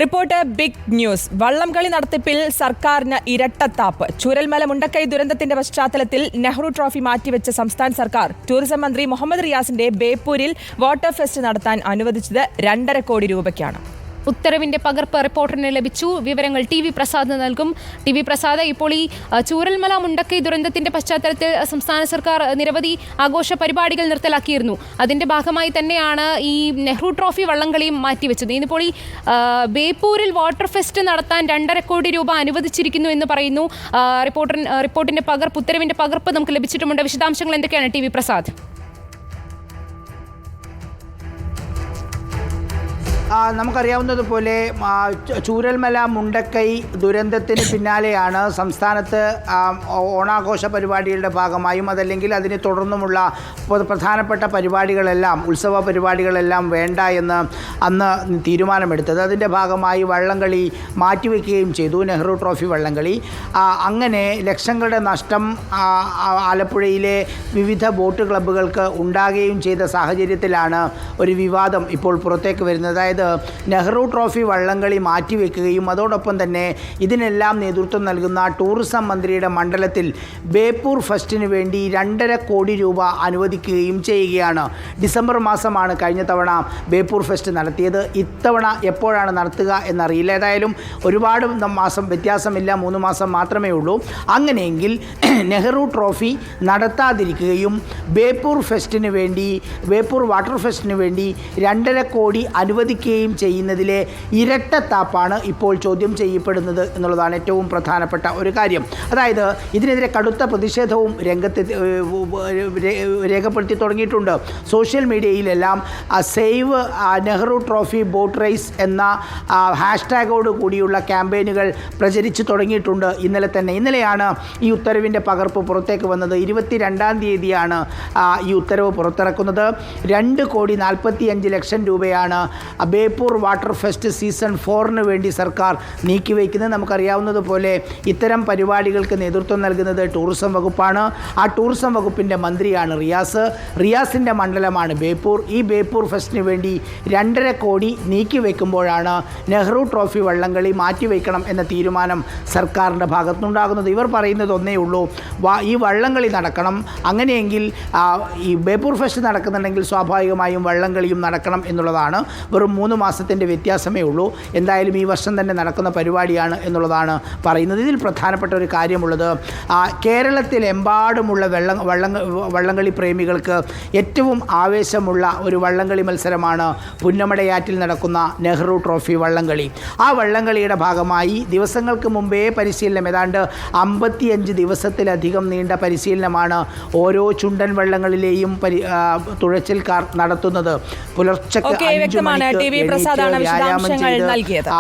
Report big news. വള്ളംകളി നടത്തിപ്പിൽ സർക്കാരിന് ഇരട്ടത്താപ്പ്. ചൂരൽമല മുണ്ടക്കൈ ദുരന്തത്തിന്റെ പശ്ചാത്തലത്തിൽ നെഹ്റു ട്രോഫി മാറ്റിവെച്ച സംസ്ഥാന സർക്കാർ ടൂറിസം മന്ത്രി മുഹമ്മദ് റിയാസിന്റെ ബേപ്പൂരിൽ വാട്ടർ ഫെസ്റ്റ് നടത്താൻ അനുവദിച്ചത് 2.5 കോടി രൂപയ്ക്കാണ്. ഉത്തരവിന്റെ പകർപ്പ് റിപ്പോർട്ടറിന് ലഭിച്ചു. വിവരങ്ങൾ ടി.വി. പ്രസാദ് നൽകും. ടി.വി. പ്രസാദ്, ഇപ്പോൾ ഈ ചൂരൽമല മുണ്ടക്കൈ ദുരന്തത്തിന്റെ പശ്ചാത്തലത്തിൽ സംസ്ഥാന സർക്കാർ നിരവധി ആഘോഷ പരിപാടികൾ നിർത്തലാക്കിയിരുന്നു. അതിന്റെ ഭാഗമായി തന്നെയാണ് ഈ നെഹ്റു ട്രോഫി വള്ളംകളിയും മാറ്റിവെച്ചത്. ഇന്നിപ്പോൾ ഈ ബേപ്പൂരിൽ വാട്ടർ ഫെസ്റ്റ് നടത്താൻ 2.5 കോടി രൂപ അനുവദിച്ചിരിക്കുന്നു എന്ന് പറയുന്നു. റിപ്പോർട്ടിന്റെ പകർപ്പ്, ഉത്തരവിന്റെ പകർപ്പ് നമുക്ക് ലഭിച്ചിട്ടുമുണ്ട്. വിശദാംശങ്ങൾ എന്തൊക്കെയാണ് ടി.വി. പ്രസാദ്? നമുക്കറിയാവുന്നതുപോലെ ചൂരൽമല മുണ്ടക്കൈ ദുരന്തത്തിന് പിന്നാലെയാണ് സംസ്ഥാനത്ത് ഓണാഘോഷ പരിപാടികളുടെ ഭാഗമായും അതല്ലെങ്കിൽ അതിനെ തുടർന്നുമുള്ള പ്രധാനപ്പെട്ട പരിപാടികളെല്ലാം, ഉത്സവ പരിപാടികളെല്ലാം വേണ്ട എന്ന് അന്ന് തീരുമാനമെടുത്തത്. അതിൻ്റെ ഭാഗമായി വള്ളംകളി മാറ്റിവെക്കുകയും ചെയ്തു, നെഹ്റു ട്രോഫി വള്ളംകളി. അങ്ങനെ ലക്ഷങ്ങളുടെ നഷ്ടം ആലപ്പുഴയിലെ വിവിധ ബോട്ട് ക്ലബ്ബുകൾക്ക് ഉണ്ടാകുകയും ചെയ്ത സാഹചര്യത്തിലാണ് ഒരു വിവാദം ഇപ്പോൾ പുറത്തേക്ക് വരുന്നത്. അതായത് നെഹ്റു ട്രോഫി വള്ളംകളി മാറ്റിവെക്കുകയും അതോടൊപ്പം തന്നെ ഇതിനെല്ലാം നേതൃത്വം നൽകുന്ന ടൂറിസം മന്ത്രിയുടെ മണ്ഡലത്തിൽ ബേപ്പൂർ ഫെസ്റ്റിന് വേണ്ടി 2.5 കോടി രൂപ അനുവദിക്കുകയും ചെയ്യുകയാണ്. ഡിസംബർ മാസമാണ് കഴിഞ്ഞ തവണ ബേപ്പൂർ ഫെസ്റ്റ് നടത്തിയത്. ഇത്തവണ എപ്പോഴാണ് നടത്തുക എന്നറിയില്ല. ഏതായാലും ഒരുപാട് മാസം വ്യത്യാസമില്ല, 3 മാസം മാത്രമേ ഉള്ളൂ. അങ്ങനെയെങ്കിൽ നെഹ്റു ട്രോഫി നടത്താതിരിക്കുകയും ബേപ്പൂർ ഫെസ്റ്റിന് വേണ്ടി, ബേപ്പൂർ വാട്ടർ ഫെസ്റ്റിന് വേണ്ടി 2.5 കോടി അനുവദിക്കുകയും ചെയ്യുന്നതിലെ ഇരട്ടത്താപ്പാണ് ഇപ്പോൾ ചോദ്യം ചെയ്യപ്പെടുന്നത് എന്നുള്ളതാണ് ഏറ്റവും പ്രധാനപ്പെട്ട ഒരു കാര്യം. അതായത് ഇതിനെതിരെ കടുത്ത പ്രതിഷേധവും രേഖപ്പെടുത്തി തുടങ്ങിയിട്ടുണ്ട്. സോഷ്യൽ മീഡിയയിലെല്ലാം save Nehru trophy boat race എന്ന ഹാഷ്ടാഗോട് കൂടിയുള്ള ക്യാമ്പയിനുകൾ പ്രചരിച്ചു തുടങ്ങിയിട്ടുണ്ട്. ഇന്നലെയാണ് ഈ ഉത്തരവിൻ്റെ പകർപ്പ് പുറത്തേക്ക് വന്നത്. 22-ാം തീയതിയാണ് ഈ ഉത്തരവ് പുറത്തിറക്കുന്നത്. 2,45,00,000 രൂപയാണ് ബേപ്പൂർ വാട്ടർ ഫെസ്റ്റ് സീസൺ 4 വേണ്ടി സർക്കാർ നീക്കിവയ്ക്കുന്നത്. നമുക്കറിയാവുന്നതുപോലെ ഇത്തരം പരിപാടികൾക്ക് നേതൃത്വം നൽകുന്നത് ടൂറിസം വകുപ്പാണ്. ആ ടൂറിസം വകുപ്പിൻ്റെ മന്ത്രിയാണ് റിയാസിൻ്റെ മണ്ഡലമാണ് ബേപ്പൂർ. ഈ ബേപ്പൂർ ഫെസ്റ്റിന് വേണ്ടി 2.5 കോടി നീക്കിവെക്കുമ്പോഴാണ് നെഹ്റു ട്രോഫി വള്ളംകളി മാറ്റിവെക്കണം എന്ന തീരുമാനം സർക്കാരിൻ്റെ ഭാഗത്തുനിന്നുണ്ടാകുന്നത്. ഇവർ പറയുന്നത് ഒന്നേ ഉള്ളൂ, ഈ വള്ളംകളി നടക്കണം. അങ്ങനെയെങ്കിൽ ഈ ബേപ്പൂർ ഫെസ്റ്റ് നടക്കുന്നുണ്ടെങ്കിൽ സ്വാഭാവികമായും വള്ളംകളിയും നടക്കണം എന്നുള്ളതാണ്. വെറും 3 മാസത്തിൻ്റെ വ്യത്യാസമേ ഉള്ളൂ. എന്തായാലും ഈ വർഷം തന്നെ നടക്കുന്ന പരിപാടിയാണ് എന്നുള്ളതാണ് പറയുന്നത്. ഇതിൽ പ്രധാനപ്പെട്ട ഒരു കാര്യമുള്ളത്, കേരളത്തിലെമ്പാടുമുള്ള വള്ളംകളി പ്രേമികൾക്ക് ഏറ്റവും ആവേശമുള്ള ഒരു വള്ളംകളി മത്സരമാണ് പുന്നമടയാറ്റിൽ നടക്കുന്ന നെഹ്റു ട്രോഫി വള്ളംകളി. ആ വള്ളംകളിയുടെ ഭാഗമായി ദിവസങ്ങൾക്ക് മുമ്പേ പരിശീലനം, ഏതാണ്ട് 55 ദിവസത്തിലധികം നീണ്ട പരിശീലനമാണ് ഓരോ ചുണ്ടൻ വള്ളങ്ങളിലെയും തുഴച്ചിൽക്കാർ നടത്തുന്നത്. പുലർച്ചയ്ക്ക് 5 മണിക്ക് ടി.വി. പ്രസാദാണ് വിശദാംശങ്ങൾ നൽകിയത്.